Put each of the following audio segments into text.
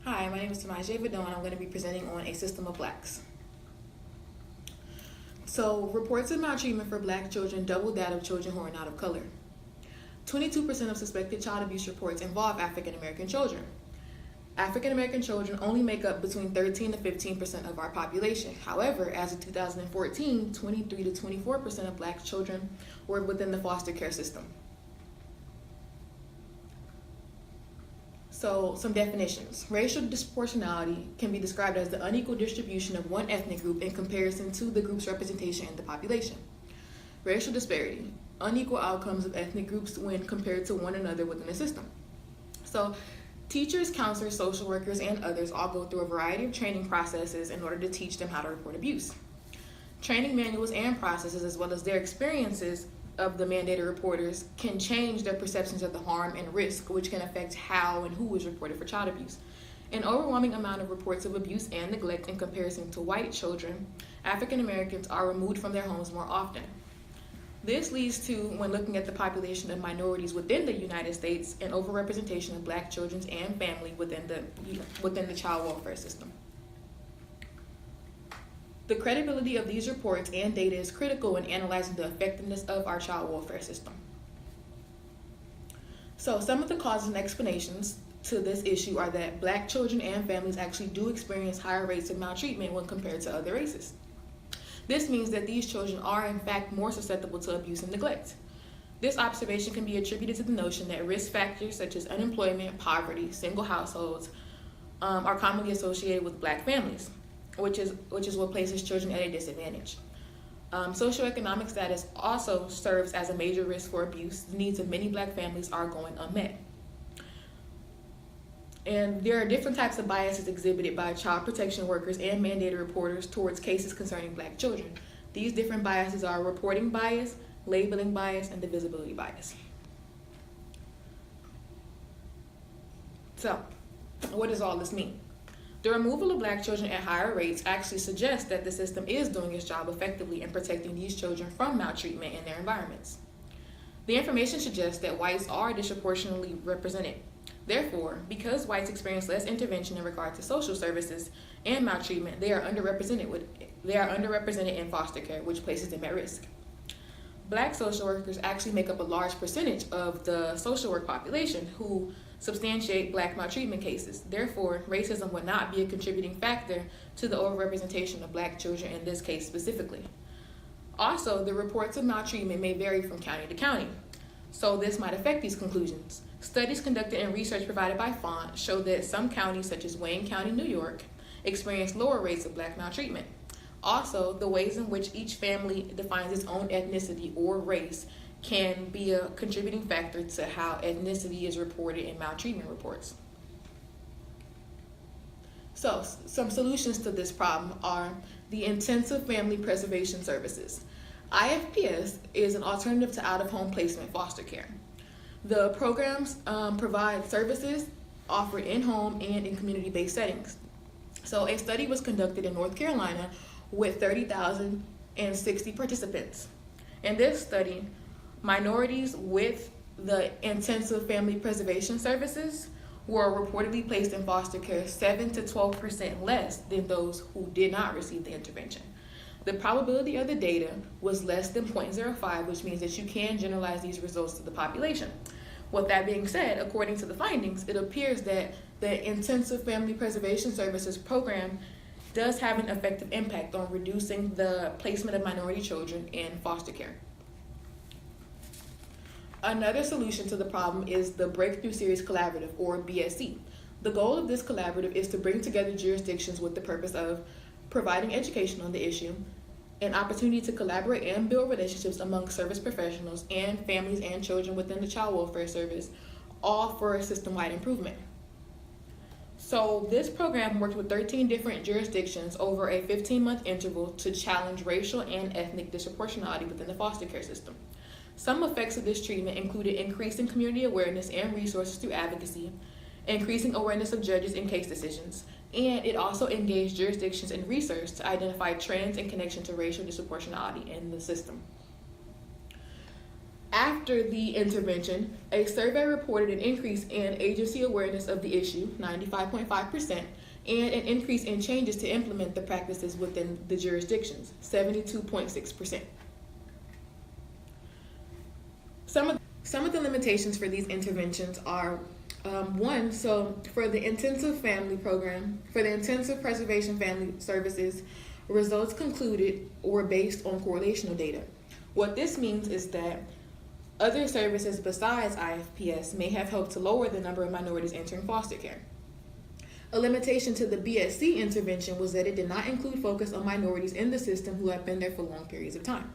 Hi, my name is Tamaje Vadon. I'm going to be presenting on a system of blacks. So, reports of maltreatment for black children double that of children who are not of color. 22% of suspected child abuse reports involve African American children. African American children only make up between 13 to 15% of our population. However, as of 2014, 23 to 24% of black children were within the foster care system. So, some definitions. Racial disproportionality can be described as the unequal distribution of one ethnic group in comparison to the group's representation in the population. Racial disparity, unequal outcomes of ethnic groups when compared to one another within a system. So, teachers, counselors, social workers, and others all go through a variety of training processes in order to teach them how to report abuse. Training manuals and processes, as well as their experiences of the mandated reporters, can change their perceptions of the harm and risk, which can affect how and who is reported for child abuse. An overwhelming amount of reports of abuse and neglect in comparison to white children, African Americans are removed from their homes more often. This leads to, when looking at the population of minorities within the United States, an overrepresentation of black children and family within the child welfare system. The credibility of these reports and data is critical in analyzing the effectiveness of our child welfare system. So, some of the causes and explanations to this issue are that black children and families actually do experience higher rates of maltreatment when compared to other races. This means that these children are in fact more susceptible to abuse and neglect. This observation can be attributed to the notion that risk factors such as unemployment, poverty, single households are commonly associated with black families, which is what places children at a disadvantage. Socioeconomic status also serves as a major risk for abuse. The needs of many black families are going unmet. And there are different types of biases exhibited by child protection workers and mandated reporters towards cases concerning black children. These different biases are reporting bias, labeling bias, and divisibility bias. So, what does all this mean? The removal of black children at higher rates actually suggests that the system is doing its job effectively in protecting these children from maltreatment in their environments. The information suggests that whites are disproportionately represented. Therefore, because whites experience less intervention in regard to social services and maltreatment, they are underrepresented in foster care, which places them at risk. Black social workers actually make up a large percentage of the social work population who substantiate black maltreatment cases. Therefore, racism would not be a contributing factor to the overrepresentation of black children in this case specifically. Also, the reports of maltreatment may vary from county to county, so this might affect these conclusions. Studies conducted and research provided by Font show that some counties, such as Wayne County, New York, experience lower rates of black maltreatment. Also, the ways in which each family defines its own ethnicity or race can be a contributing factor to how ethnicity is reported in maltreatment reports. So, some solutions to this problem are the Intensive Family Preservation Services. IFPS is an alternative to out-of-home placement foster care. The programs provide services offered in-home and in community-based settings. So a study was conducted in North Carolina with 30,060 participants. In this study, minorities with the Intensive Family Preservation Services were reportedly placed in foster care 7 to 12% less than those who did not receive the intervention. The probability of the data was less than 0.05, which means that you can generalize these results to the population. With that being said, according to the findings, it appears that the Intensive Family Preservation Services program does have an effective impact on reducing the placement of minority children in foster care. Another solution to the problem is the Breakthrough Series Collaborative, or BSC. The goal of this collaborative is to bring together jurisdictions with the purpose of providing education on the issue, an opportunity to collaborate and build relationships among service professionals and families and children within the child welfare service, all for system-wide improvement. So this program worked with 13 different jurisdictions over a 15-month interval to challenge racial and ethnic disproportionality within the foster care system. Some effects of this treatment included increasing community awareness and resources through advocacy, increasing awareness of judges in case decisions, and it also engaged jurisdictions in research to identify trends in connection to racial disproportionality in the system. After the intervention, a survey reported an increase in agency awareness of the issue, 95.5%, and an increase in changes to implement the practices within the jurisdictions, 72.6%. Some of the limitations for these interventions are one, so for the intensive family program, for the intensive preservation family services, results concluded were based on correlational data. What this means is that other services besides IFPS may have helped to lower the number of minorities entering foster care. A limitation to the BSC intervention was that it did not include focus on minorities in the system who have been there for long periods of time.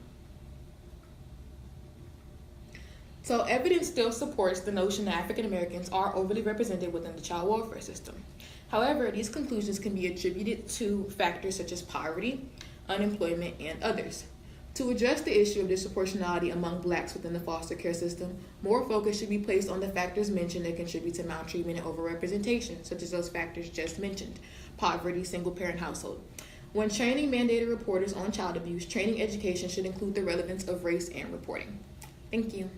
So evidence still supports the notion that African Americans are overly represented within the child welfare system. However, these conclusions can be attributed to factors such as poverty, unemployment, and others. To address the issue of disproportionality among blacks within the foster care system, more focus should be placed on the factors mentioned that contribute to maltreatment and overrepresentation, such as those factors just mentioned: poverty, single-parent household. When training mandated reporters on child abuse, training education should include the relevance of race and reporting. Thank you.